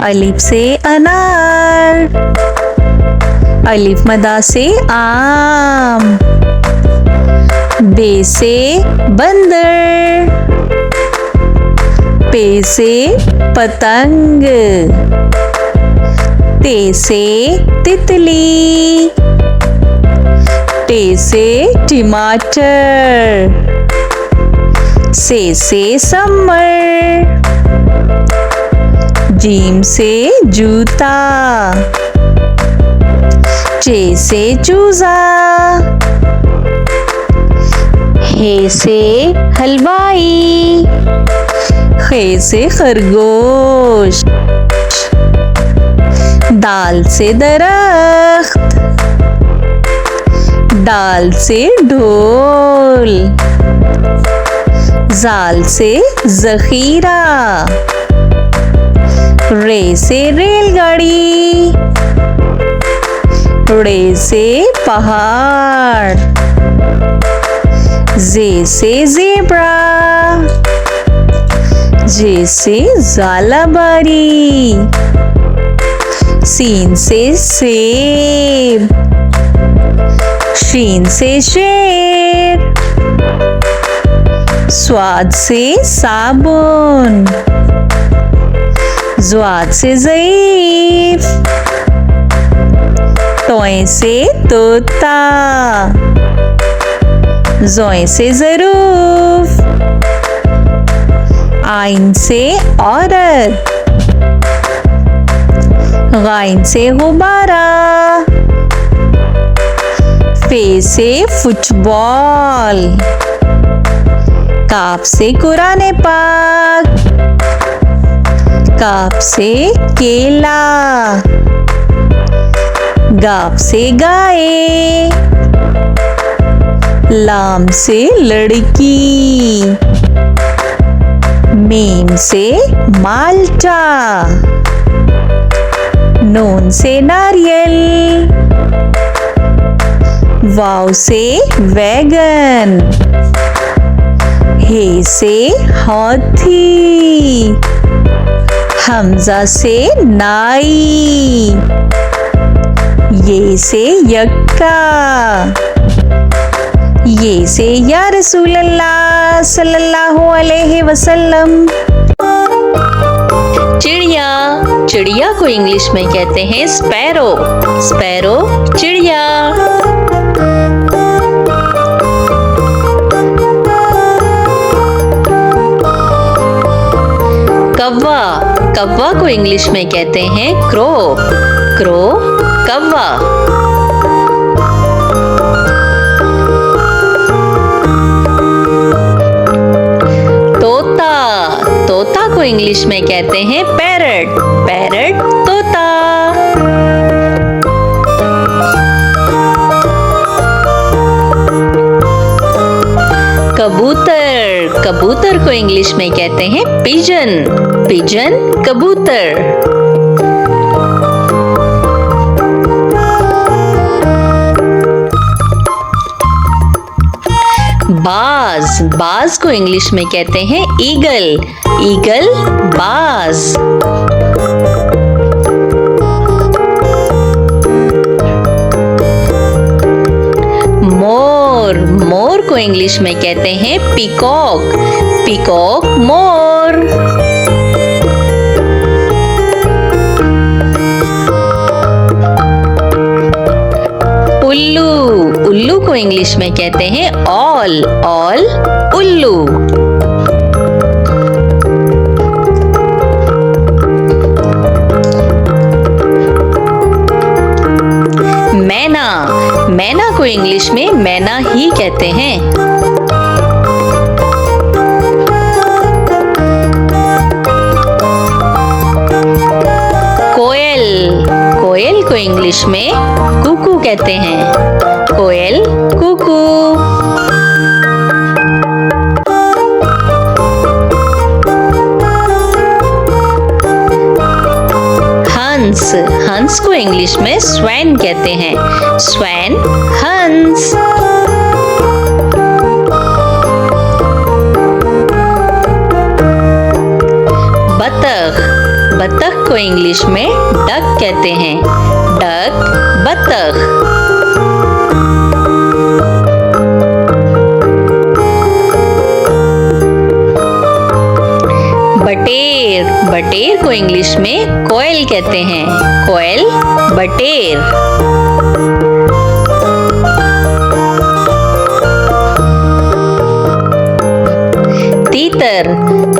अलिफ से अनार, अलिफ मदा से आम, बे से बंदर, पे से पतंग, ते से तितली, टे से टमाटर, से समर, जीम से जूता, चे से चूजा, हे से हलवाई, खे से खरगोश, दाल से दरख्त, दाल से ढोल, जाल से जखीरा, रे से रेलगाड़ी, रे से पहाड़, जे से ज़ेब्रा, जे से ज़ालाबारी, सीन से सेब, शीन से शेर, स्वाद से साबुन, ज़्वाद से ज़ईफ, तोए से तोता, ज़ोए से ज़रूफ, आइन से औरत, गाइन से गुब्बारा, फे से फुटबॉल, काफ से कुरान पाक, काफ से केला, गाफ से गाय, लाम से लड़की, मीम से माल्टा, नून से नारियल, वाव से वैगन, हे से हाथी, हमजा से नाई, ये से यक्का, ये से या रसूल अल्लाह सल्लल्लाहु अलैहि वसल्लम। चिड़िया, चिड़िया को इंग्लिश में कहते हैं स्पैरो, स्पैरो चिड़िया। कौवा, कौवा को इंग्लिश में कहते हैं क्रो, क्रो कौवा। तोता, तोता को इंग्लिश में कहते हैं पैरट, पैरट तोता। कबूतर, कबूतर को इंग्लिश में कहते हैं पिजन, पिजन कबूतर। बाज, बाज को इंग्लिश में कहते हैं ईगल, ईगल बाज। मोर, मोर को इंग्लिश में कहते हैं पीकॉक, पीकॉक मोर। उल्लू, उल्लू को इंग्लिश में कहते हैं ऑल, ऑल उल्लू। मैना, मैना को इंग्लिश में मैना ही कहते हैं। कोयल, कोयल को इंग्लिश में कुकू कहते हैं, कोयल कुकू। हंस, हंस को इंग्लिश में स्वैन कहते हैं, स्वैन हंस। बतख, बतख को इंग्लिश में डक कहते हैं। डक, बतख। बटेर, बटेर को इंग्लिश में कोयल कहते हैं। कोयल, बटेर। तीतर,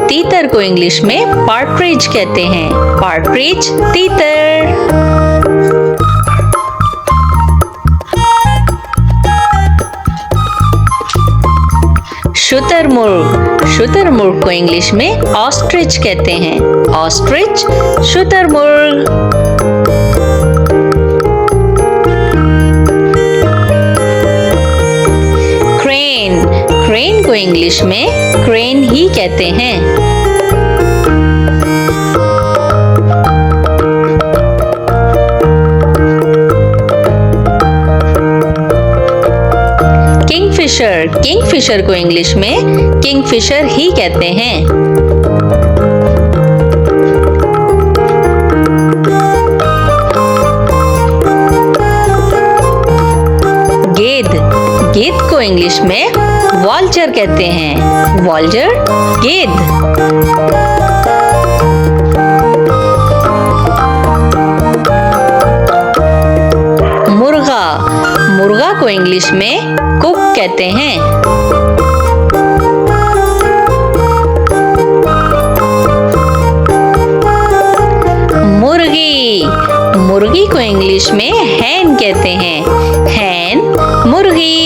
तीतर को इंग्लिश में पार्ट्रिज कहते हैं। पार्ट्रिज, तीतर। शुतुरमुर्ग, शुतुरमुर्ग को इंग्लिश में ऑस्ट्रिच कहते हैं। ऑस्ट्रिच, शुतुरमुर्ग। क्रेन, क्रेन को इंग्लिश में क्रेन ही कहते हैं। किंगफिशर, किंगफिशर को इंग्लिश में किंगफिशर ही कहते हैं। गेंद, गेंद को इंग्लिश में वॉल्चर कहते हैं। वॉल्चर, गेंद। मुर्गा, मुर्गा को इंग्लिश में कुक कहते हैं। मुर्गी, मुर्गी को इंग्लिश में हैन कहते हैं। हैन, मुर्गी।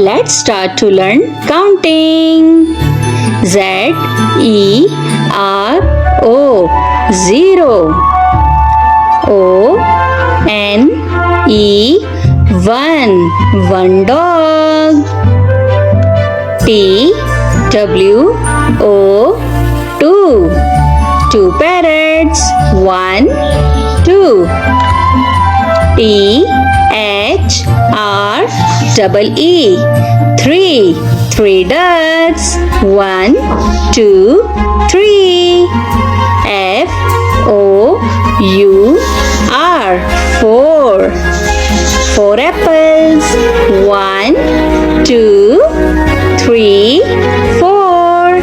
Let's start to learn counting. Z, E, R, O, 0. O, N, E, 1, one dog. T, W, O, 2, two parrots. 1, 2. T, H, R, double E, 3, three ducks. 1, 2, 3. F, O, U, R, 4, four apples. 1, 2, 3, 4.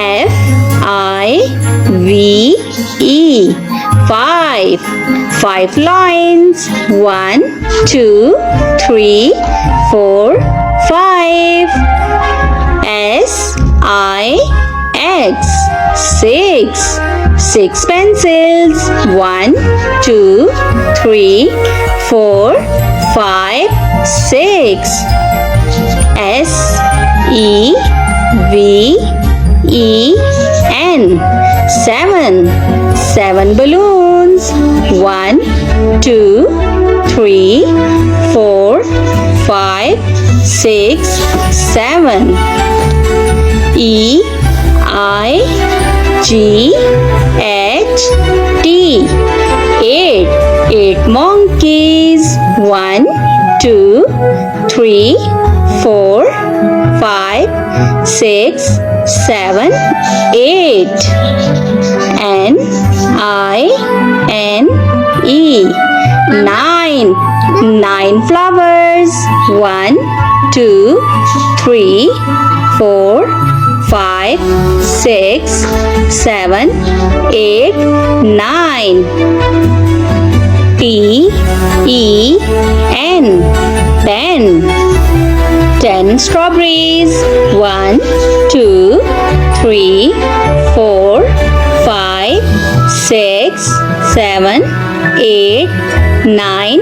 F, I, V, E, 5, five lions. 1, 2, 3, 4, 5. S, I, X, 6, six pencils. 1, 2, 3, 4, 5, 6. S, E, V, E, N, 7, seven balloons. 1, 2, 3, 4, 5, 6, 7. E, I, G, H, T, 8, 8 monkeys. 1, 2, 3, 4, 5, 6, 7, 8. N, I, N, E, 9, 9 flowers. 1, 2, 3, 4, 5, 6, 7, 8, 9. T, E, N, 10, 10 strawberries. 1, 2, 3, 4, 5, 6, 7, 8, 9,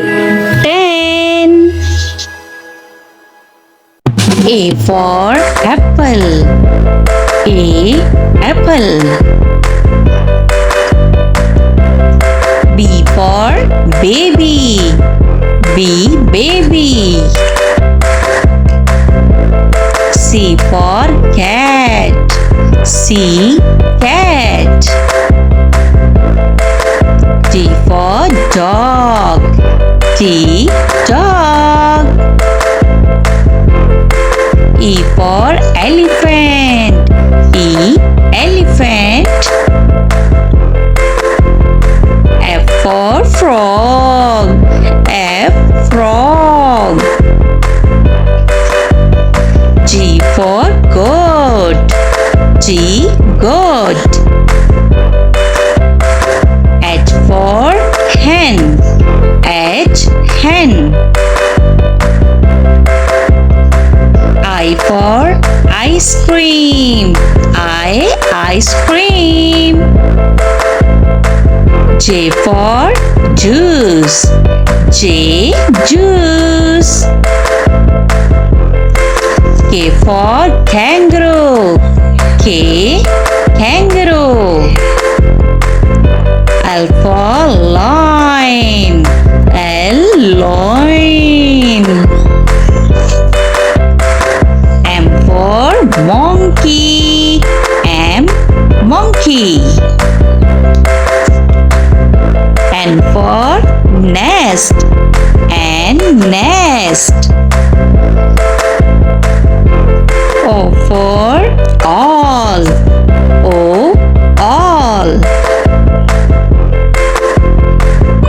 10. A for apple. A, apple. B for baby. B, baby. C for cat. C, cat. D for dog. D, dog. E for elephant. E, elephant. F for frog. F, frog. G for goat. G, goat. H for hen. H, hen. I for ice cream. I, ice cream. J for juice. J, juice. K for kangaroo. K, kangaroo. L for lion. L, lion. M for monkey. M, monkey. N for nest. N, nest. O for owl. O, owl.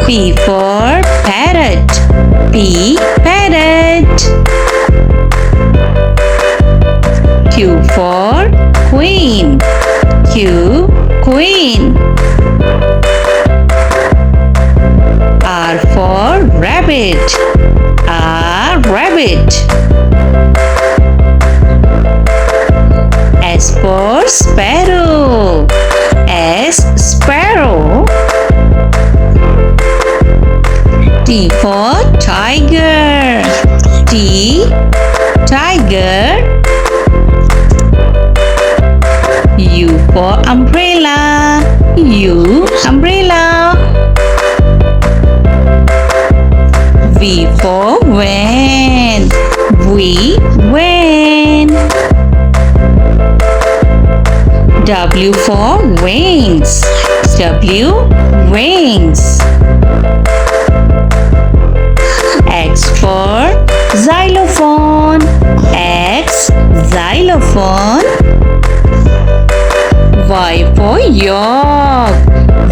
P for parrot. P, parrot. Q for queen. Q, queen. R for rabbit. R, rabbit. S for sparrow. S, sparrow. T for tiger. T, tiger. U for umbrella. U, umbrella. V for van. V, van. W for wings. W, wings. X for xylophone. X, xylophone. Y for york.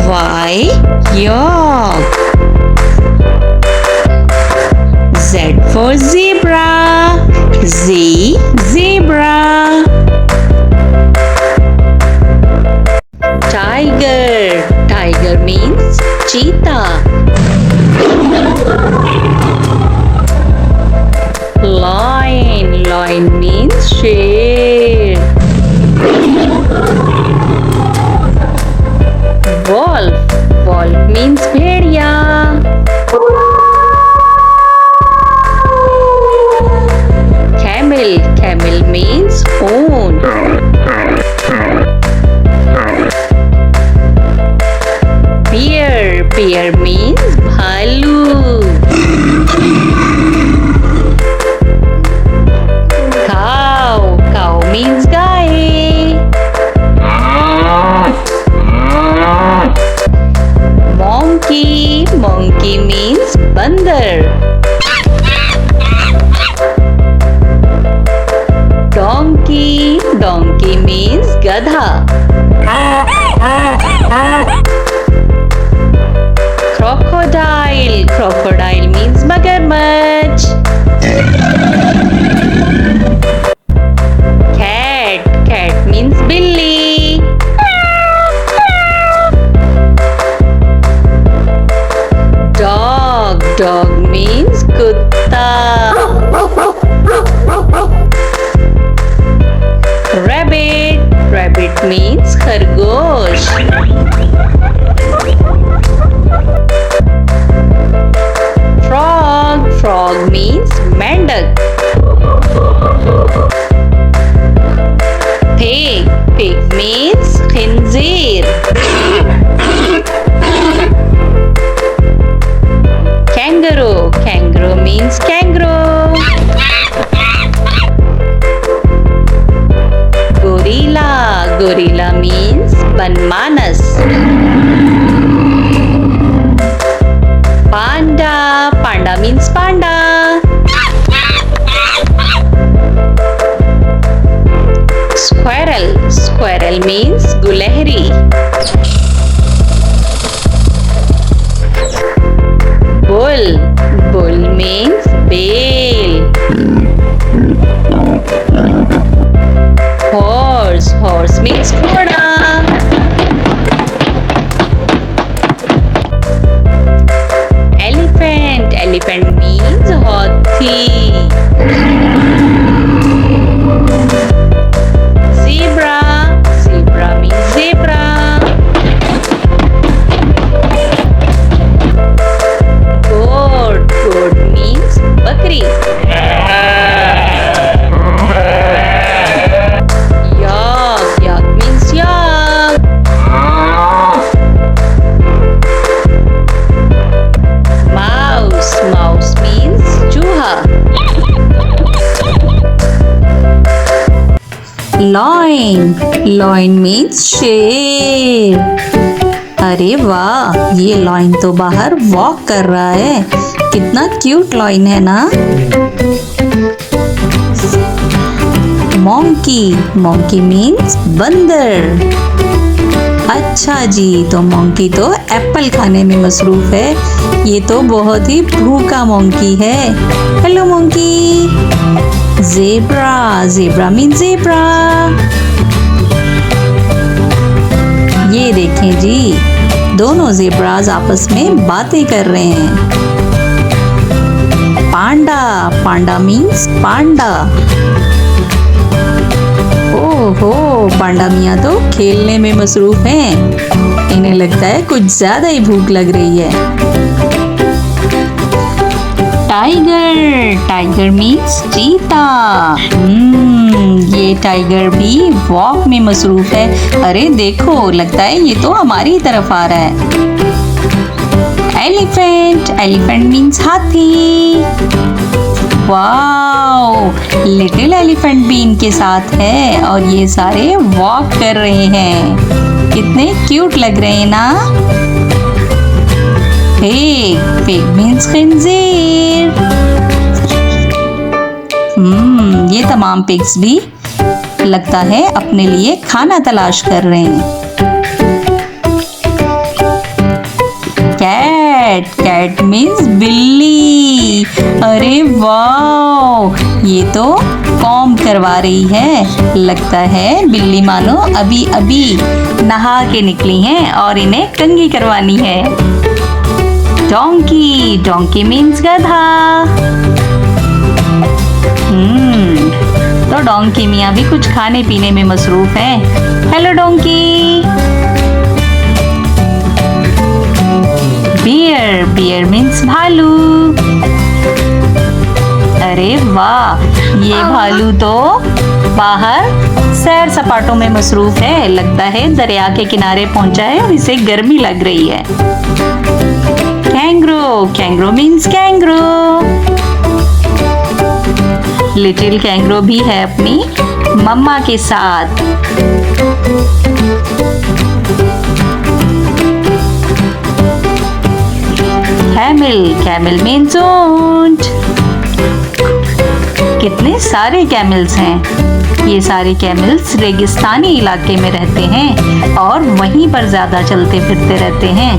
Y, york. Z for zebra. Z, zebra. Tiger. Tiger means cheetah. Lion. Lion means sheep. Wolf. Wolf means bhediya. Camel. Camel means ऊंट. Bear. Bear means भालू. Cow. Cow means गाय. Monkey. Monkey means बंदर. Donkey. Donkey means गधा. Crocodile. Crocodile means मगरमच्छ. Cat. Cat means बिल्ली. Dog. Dog means कुत्ता. Rabbit. Rabbit means खरगोश. Frog. Frog means मेंढक. Pig. Pig means खिंजीर. Kangaroo. Kangaroo means kangaroo. Gorilla. Gorilla means बनमानस. Panda. Panda means panda. Whale means गुलहरी. Bull. Bull means बेल. Horse. Horse means घोड़ा. Elephant. Elephant means हाथी. Zebra. Zebra means zebra. Goat. Goat means बकरी. Yak. Yak means yak. Mouse. Mouse means चूहा. Lion. Lion means शेर. अरे वाह, ये लॉइन तो बाहर वॉक कर रहा है. कितना क्यूट लॉइन है ना. मोंकी. मोंकी मीन्स बंदर. अच्छा जी, तो मोंकी तो एप्पल खाने में मसरूफ है. ये तो बहुत ही भूखा मोंकी है. Hello monkey. Zebra. Zebra means zebra. ये देखें जी, दोनों ज़ेब्राज आपस में बातें कर रहे हैं. पांडा. पांडा मीन्स पांडा. ओहो, पांडा मियाँ तो खेलने में मसरूफ हैं. इन्हें लगता है कुछ ज्यादा ही भूख लग रही है. टाइगर. टाइगर मीन्स चीता. ये टाइगर भी वॉक में मसरूफ है. अरे देखो, लगता है ये तो हमारी तरफ आ रहा है. एलिफेंट. एलिफेंट मीन्स हाथी. वाओ, लिटिल एलिफेंट भी इनके साथ है और ये सारे वॉक कर रहे हैं. कितने क्यूट लग रहे हैं ना. पिग. पिग मीन्स खंजीर. ये तमाम पिग्स भी लगता है अपने लिए खाना तलाश कर रहे हैं. कैट. कैट मीन्स बिल्ली. अरे वाह, ये तो कॉम्ब करवा रही है. लगता है बिल्ली मानो अभी अभी नहा के निकली हैं और इन्हें कंघी करवानी है. डोंकी. डोंकी मीन्स गधा. तो डोंकी मियाँ भी कुछ खाने पीने में मसरूफ हैं. Hello donkey. Bear. Bear means भालू. अरे वाह, ये भालू तो बाहर सैर सपाटों में मसरूफ है. लगता है दरिया के किनारे पहुंचा है और इसे गर्मी लग रही है. Kangaroo. Kangaroo means kangaroo. Little kangaroo भी है अपनी मम्मा के साथ. कैमल. कैमल मीन्स ऊंट. कितने सारे कैमल्स हैं. ये सारे कैमल्स रेगिस्तानी इलाके में रहते हैं और वहीं पर ज्यादा चलते फिरते रहते हैं.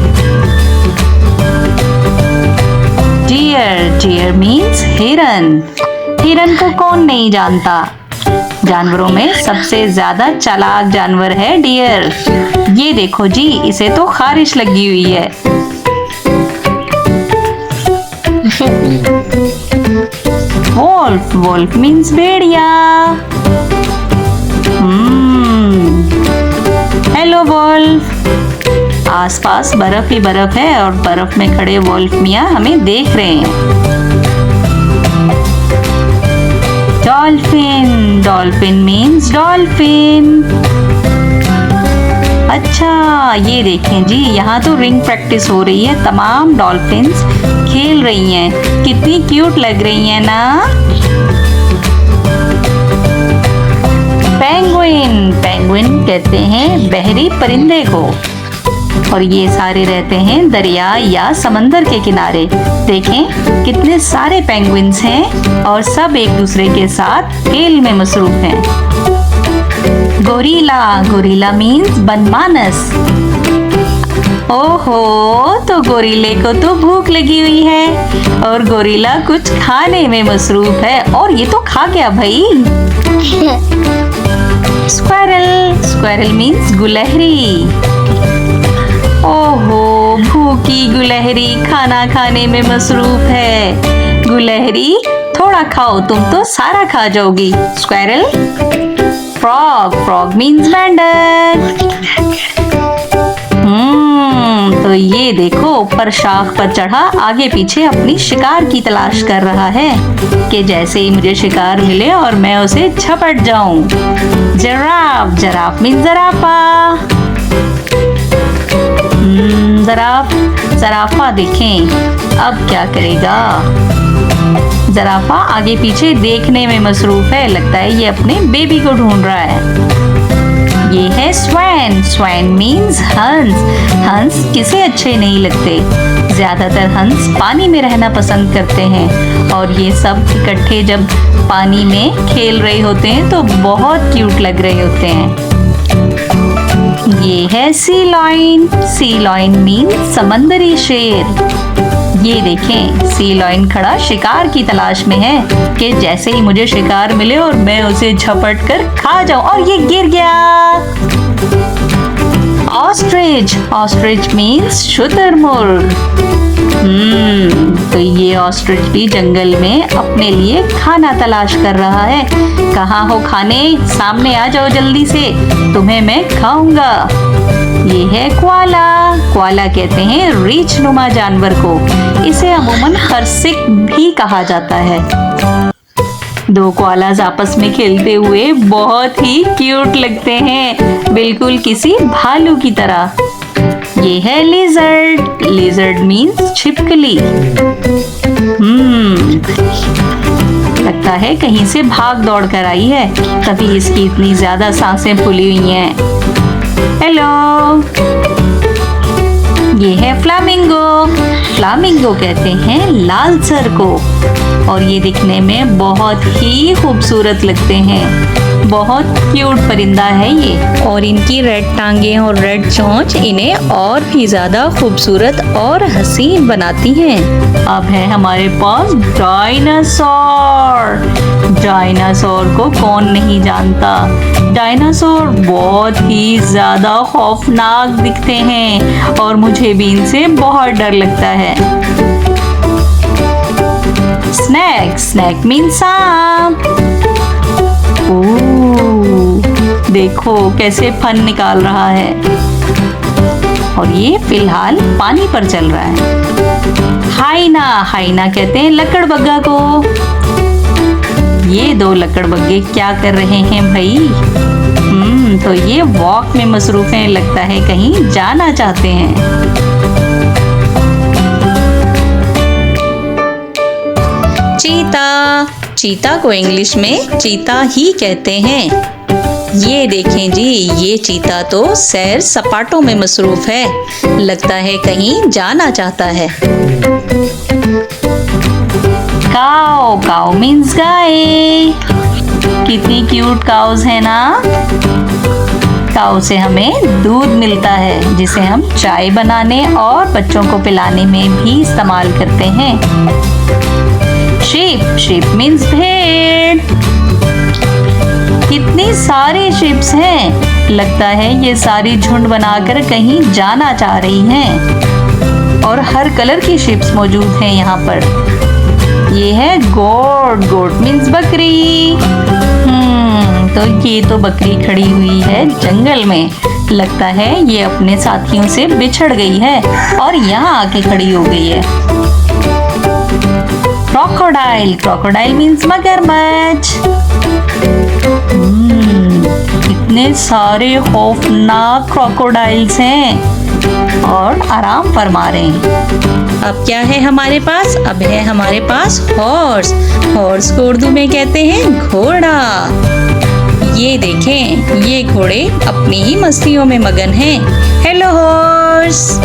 डियर. डियर मीन्स हिरन. हिरन को कौन नहीं जानता. जानवरों में सबसे ज्यादा चालाक जानवर है डियर. ये देखो जी, इसे तो खारिश लगी हुई है. वोल्फ. वोल्फ मीन्स भेड़िया. Hello wolf. आसपास बर्फ ही बर्फ है और बर्फ में खड़े वोल्फ मियाँ हमें देख रहे हैं. डॉल्फिन. Dolphin means dolphin. अच्छा, ये देखें जी, यहाँ तो रिंग प्रैक्टिस हो रही है. तमाम डॉल्फिन्स खेल रही हैं. कितनी क्यूट लग रही हैं ना. पेंगुइन. पेंगुइन कहते हैं बहरी परिंदे को और ये सारे रहते हैं दरिया या समंदर के किनारे. देखें कितने सारे पेंगुइन्स हैं और सब एक दूसरे के साथ खेल में मसरूफ हैं. गोरिल्ला, गोरिल्ला मीन्स बनमानस। ओहो, तो गोरिल्ले को तो भूख लगी हुई है और गोरिल्ला कुछ खाने में मसरूफ है और ये तो खा गया भाई। स्क्वायरल, स्क्वायरल मीन्स गुलहरी। ओहो, भूखी गुलहरी खाना खाने में मसरूफ है। गुलहरी थोड़ा खाओ, तुम तो सारा खा जाओगी। स्क्वायरल। फ्रॉग, फ्रॉग मीन्स मेंढक। तो ये देखो ऊपर शाख पर चढ़ा आगे पीछे अपनी शिकार की तलाश कर रहा है कि जैसे ही मुझे शिकार मिले और मैं उसे झपट जाऊं। जिराफ, जिराफ मीन्स ज़राफ़ा। ज़राफ, ज़राफ़ा देखें अब क्या करेगा। ज़राफ़ा आगे पीछे देखने में मसरूफ है, लगता है ये अपने बेबी को ढूंढ रहा है। ये है स्वैन, स्वैन मीन्स हंस। हंस किसे अच्छे नहीं लगते, ज्यादातर हंस पानी में रहना पसंद करते हैं और ये सब इकट्ठे जब पानी में खेल रहे होते हैं तो बहुत क्यूट लग रहे होते हैं। ये है सी लॉयन, सी लॉयन मीन्स समंदरी शेर। ये देखें सी लॉयन खड़ा शिकार की तलाश में है कि जैसे ही मुझे शिकार मिले और मैं उसे झपट कर खा जाऊं, और ये गिर गया। ऑस्ट्रिच, ऑस्ट्रिच मीन्स शुतुरमुर्ग। तो ये ऑस्ट्रिच भी जंगल में अपने लिए खाना तलाश कर रहा है। कहाँ हो खाने, सामने आ जाओ जल्दी से, तुम्हें मैं खाऊंगा। ये है क्वाला, क्वाला कहते हैं रीछ नुमा जानवर को। इसे अमूमन खरसिक भी कहा जाता है। दो क्वालाज आपस में खेलते हुए बहुत ही क्यूट लगते हैं, बिल्कुल किसी भालू की तरह। ये है लिजर्ड, लिजर्ड मीन्स छिपकली। लगता है कहीं से भाग दौड़ कर आई है, तभी इसकी इतनी ज्यादा सांसें फूली हुई हैं। हेलो, ये है फ्लामिंगो, फ्लामिंगो कहते हैं लाल सर को और ये दिखने में बहुत ही खूबसूरत लगते हैं। बहुत क्यूट परिंदा है ये और इनकी रेड टांगे और रेड चोंच इन्हें और भी ज्यादा खूबसूरत और हसीन बनाती हैं। अब है हमारे पास डायनासोर। डायनासोर को कौन नहीं जानता। डायनासोर बहुत ही ज्यादा खौफनाक दिखते हैं और मुझे भी इनसे बहुत डर लगता है। स्नैक, स्नैक मीन्स सांप। देखो कैसे फन निकाल रहा है और ये फिलहाल पानी पर चल रहा है। हाइना, हाइना कहते हैं लकड़बग्गा को। ये दो लकड़बग्गे क्या कर रहे हैं भाई? तो ये वॉक में मसरूफ हैं, लगता है कहीं जाना चाहते हैं। चीता, चीता को इंग्लिश में चीता ही कहते हैं। ये देखें जी, ये चीता तो सैर सपाटों में मसरूफ है, लगता है कहीं जाना चाहता है। काऊ, काऊ मीन्स गाय। कितनी क्यूट काउज है ना। काऊ से हमें दूध मिलता है जिसे हम चाय बनाने और बच्चों को पिलाने में भी इस्तेमाल करते हैं। शीप, शीप मीन्स भेड़। कितनी सारी शिप्स हैं, लगता है ये सारी झुंड बनाकर कहीं जाना चाह रही हैं और हर कलर की शिप्स मौजूद हैं यहाँ पर। ये है गोट, गोट मीन्स बकरी। तो ये तो बकरी खड़ी हुई है जंगल में, लगता है ये अपने साथियों से बिछड़ गई है और यहाँ आके खड़ी हो गई है। क्रोकोडाइल, क्रोकोडाइल मीन्स मगरमच्छ। कितने सारे खौफनाक क्रोकोडाइल्स हैं और आराम फरमा रहे हैं। अब क्या है हमारे पास? अब है हमारे पास हॉर्स। हॉर्स को उर्दू में कहते हैं घोड़ा। ये देखें, ये घोड़े अपनी ही मस्तियों में मगन हैं। Hello horse.